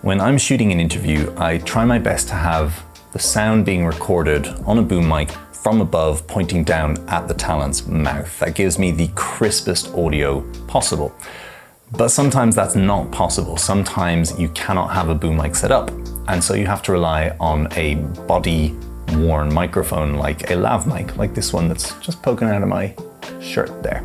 When I'm shooting an interview, I try my best to have the sound being recorded on a boom mic from above, pointing down at the talent's mouth. That gives me the crispest audio possible. But sometimes that's not possible. Sometimes you cannot have a boom mic set up, and so you have to rely on a body-worn microphone like a lav mic, like this one that's just poking out of my shirt there.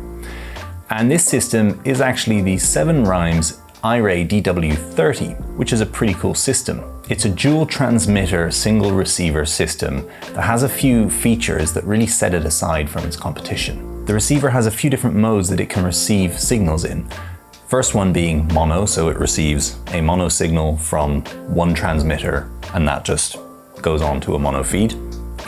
And this system is actually the 7 Rhymes iRay DW30, which is a pretty cool system. It's a dual transmitter, single receiver system that has a few features that really set it aside from its competition. The receiver has a few different modes that it can receive signals in. First one being mono, so it receives a mono signal from one transmitter and that just goes on to a mono feed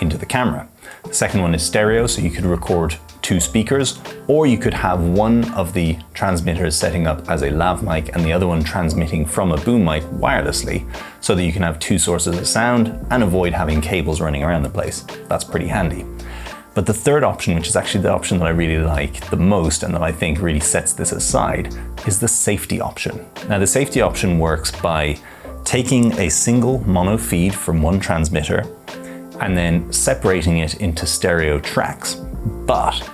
into the camera. The second one is stereo, so you could record 2 speakers, or you could have one of the transmitters setting up as a lav mic and the other one transmitting from a boom mic wirelessly, so that you can have 2 sources of sound and avoid having cables running around the place. That's pretty handy. But the third option, which is actually the option that I really like the most and that I think really sets this aside, is the safety option. Now, the safety option works by taking a single mono feed from one transmitter and then separating it into stereo tracks. But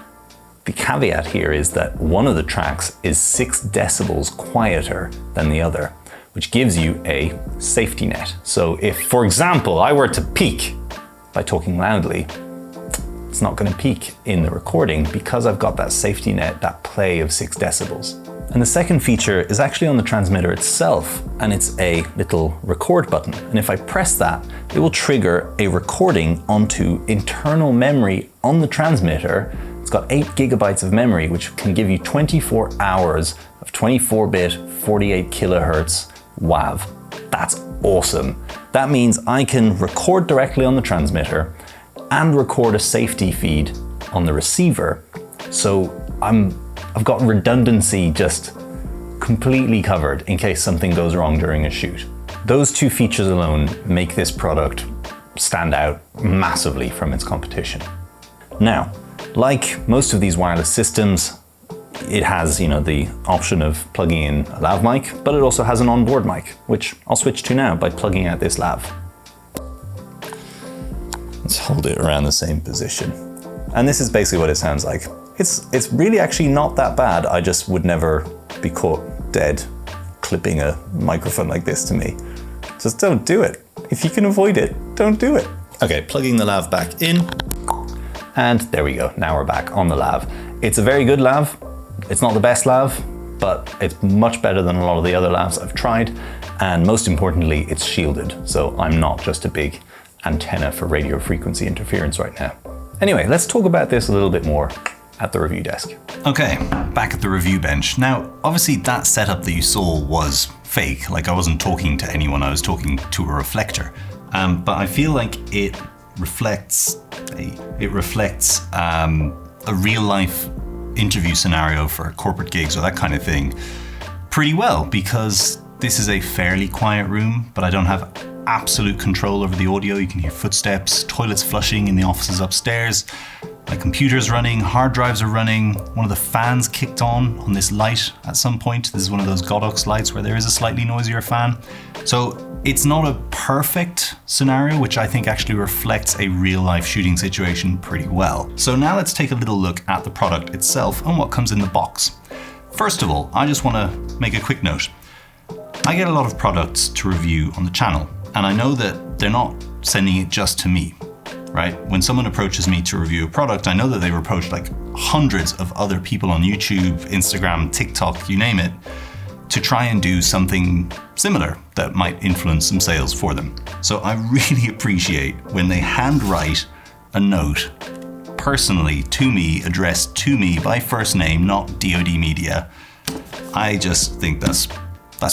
the caveat here is that one of the tracks is 6 decibels quieter than the other, which gives you a safety net. So if, for example, I were to peak by talking loudly, it's not going to peak in the recording because I've got that safety net, that play of 6 decibels. And the second feature is actually on the transmitter itself, and it's a little record button. And if I press that, it will trigger a recording onto internal memory on the transmitter. It's got 8 gigabytes of memory, which can give you 24 hours of 24-bit, 48 kilohertz WAV. That's awesome. That means I can record directly on the transmitter and record a safety feed on the receiver. So I've got redundancy just completely covered in case something goes wrong during a shoot. Those 2 features alone make this product stand out massively from its competition. Now, like most of these wireless systems, it has, the option of plugging in a lav mic, but it also has an onboard mic, which I'll switch to now by plugging out this lav. Let's hold it around the same position. And this is basically what it sounds like. It's really actually not that bad. I just would never be caught dead clipping a microphone like this to me. Just don't do it. If you can avoid it, don't do it. Okay, plugging the lav back in. And there we go, now we're back on the lav. It's a very good lav. It's not the best lav, but it's much better than a lot of the other lavs I've tried. And most importantly, it's shielded. So I'm not just a big antenna for radio frequency interference right now. Anyway, let's talk about this a little bit more at the review desk. Okay, back at the review bench. Now, obviously that setup that you saw was fake. Like, I wasn't talking to anyone, I was talking to a reflector. But I feel like it reflects a real life interview scenario for corporate gigs or that kind of thing pretty well, because this is a fairly quiet room, but I don't have absolute control over the audio. You can hear footsteps, toilets flushing in the offices upstairs, my computer's running, hard drives are running, one of the fans kicked on this light at some point. This is one of those Godox lights where there is a slightly noisier fan. So it's not a perfect scenario, which I think actually reflects a real life shooting situation pretty well. So now let's take a little look at the product itself and what comes in the box. First of all, I just want to make a quick note. I get a lot of products to review on the channel, and I know that they're not sending it just to me, right? When someone approaches me to review a product, I know that they've approached like hundreds of other people on YouTube, Instagram, TikTok, you name it, to try and do something similar that might influence some sales for them. So I really appreciate when they handwrite a note personally to me, addressed to me by first name, not DW30. I just think that's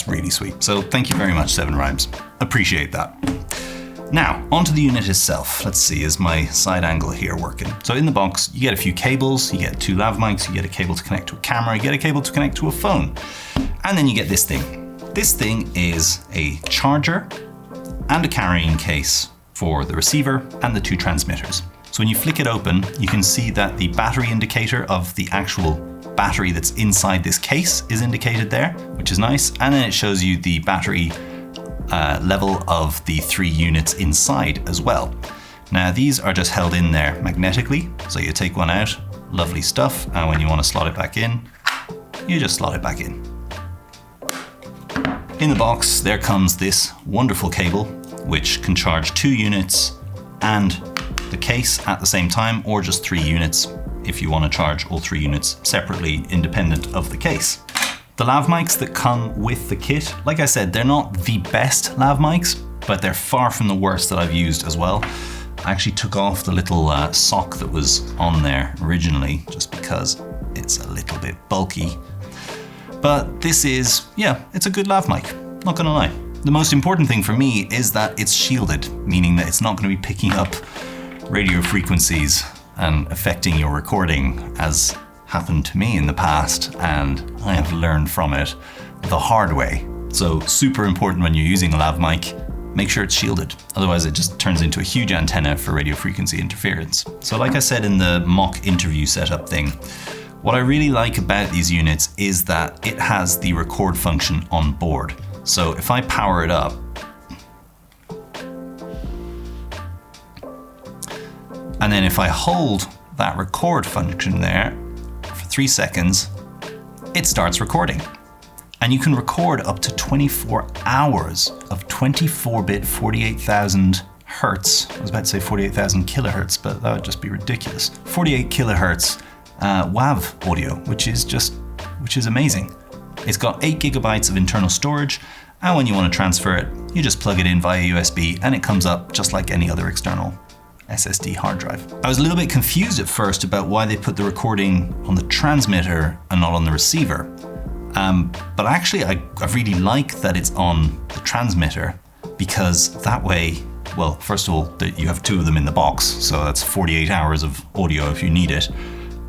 really sweet. So thank you very much, 7 Rhymes. Appreciate that. Now, onto the unit itself. Let's see, is my side angle here working? So in the box, you get a few cables, you get 2 lav mics, you get a cable to connect to a camera, you get a cable to connect to a phone. And then you get this thing. This thing is a charger and a carrying case for the receiver and the 2 transmitters. So when you flick it open, you can see that the battery indicator of the actual battery that's inside this case is indicated there, which is nice. And then it shows you the battery level of the 3 units inside as well. Now these are just held in there magnetically, so you take one out, lovely stuff, and when you want to slot it back in, you just slot it back in. In the box there comes this wonderful cable which can charge 2 units and the case at the same time, or just 3 units if you want to charge all 3 units separately independent of the case. The lav mics that come with the kit, like I said, they're not the best lav mics, but they're far from the worst that I've used as well. I actually took off the little sock that was on there originally, just because it's a little bit bulky. But this is, yeah, it's a good lav mic, not gonna lie. The most important thing for me is that it's shielded, meaning that it's not gonna be picking up radio frequencies and affecting your recording, as happened to me in the past, and I have learned from it the hard way. So super important when you're using a lav mic, make sure it's shielded. Otherwise it just turns into a huge antenna for radio frequency interference. So like I said in the mock interview setup thing, what I really like about these units is that it has the record function on board. So if I power it up, and then if I hold that record function there for 3 seconds, it starts recording. And you can record up to 24 hours of 24-bit 48,000 hertz. I was about to say 48,000 kilohertz, but that would just be ridiculous. 48 kilohertz WAV audio, which is amazing. It's got 8 gigabytes of internal storage, and when you want to transfer it, you just plug it in via USB and it comes up just like any other external SSD hard drive. I was a little bit confused at first about why they put the recording on the transmitter and not on the receiver. But actually I really like that it's on the transmitter, because that way, well, first of all, you have 2 of them in the box, so that's 48 hours of audio if you need it.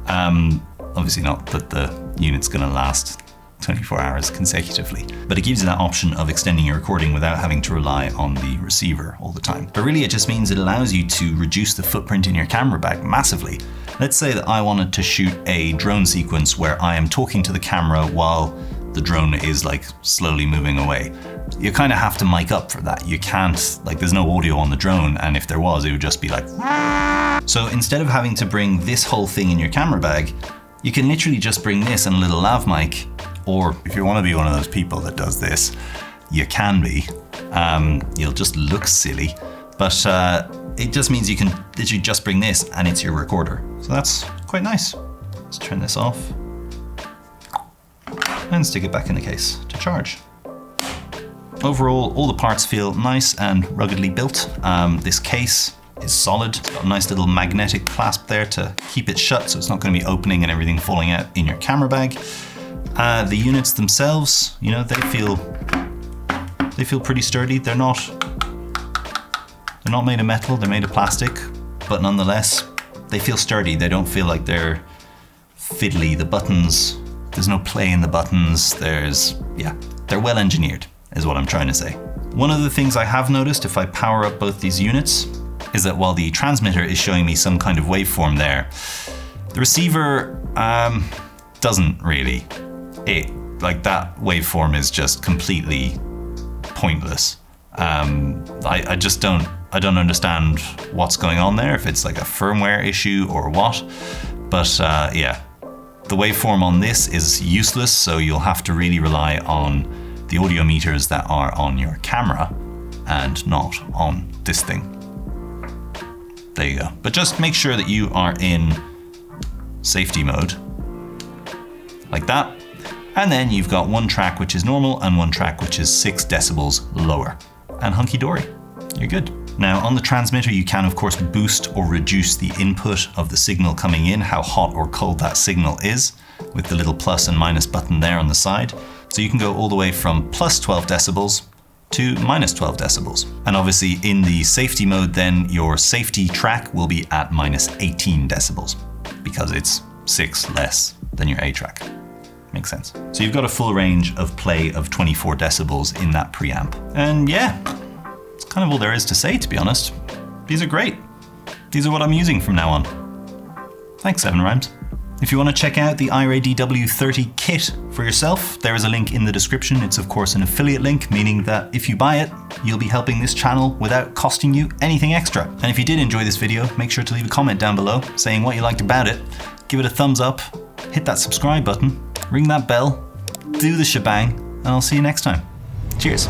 Obviously not that the unit's gonna last 24 hours consecutively, but it gives you that option of extending your recording without having to rely on the receiver all the time. But really it just means it allows you to reduce the footprint in your camera bag massively. Let's say that I wanted to shoot a drone sequence where I am talking to the camera while the drone is like slowly moving away. You kind of have to mic up for that. You can't, like, there's no audio on the drone, and if there was, it would just be like. So instead of having to bring this whole thing in your camera bag, you can literally just bring this and a little lav mic, or if you want to be one of those people that does this, you can be. You'll just look silly, but it just means you can literally just bring this and it's your recorder. So that's quite nice. Let's turn this off and stick it back in the case to charge. Overall, all the parts feel nice and ruggedly built. This case is solid. It's got a nice little magnetic clasp there to keep it shut, so it's not going to be opening and everything falling out in your camera bag. The units themselves, you know, they feel pretty sturdy. They're not made of metal, they're made of plastic, but nonetheless, they feel sturdy. They don't feel like they're fiddly. The buttons, there's no play in the buttons. They're well engineered, is what I'm trying to say. One of the things I have noticed if I power up both these units is that while the transmitter is showing me some kind of waveform there, the receiver doesn't really. Like that waveform is just completely pointless. I just don't understand what's going on there, if it's like a firmware issue or what. But yeah, the waveform on this is useless, so you'll have to really rely on the audio meters that are on your camera and not on this thing. There you go. But just make sure that you are in safety mode, like that. And then you've got one track which is normal and one track which is 6 decibels lower. And hunky-dory, you're good. Now on the transmitter you can of course boost or reduce the input of the signal coming in, how hot or cold that signal is, with the little plus and minus button there on the side. So you can go all the way from plus 12 decibels to minus 12 decibels. And obviously in the safety mode then your safety track will be at minus 18 decibels because it's 6 less than your A track. Makes sense. So you've got a full range of play of 24 decibels in that preamp. And yeah, it's kind of all there is to say, to be honest. These are great. These are what I'm using from now on. Thanks, 7 Rhymes. If you want to check out the iRay DW30 kit for yourself, there is a link in the description. It's of course an affiliate link, meaning that if you buy it, you'll be helping this channel without costing you anything extra. And if you did enjoy this video, make sure to leave a comment down below saying what you liked about it. Give it a thumbs up, hit that subscribe button, ring that bell, do the shebang, and I'll see you next time. Cheers.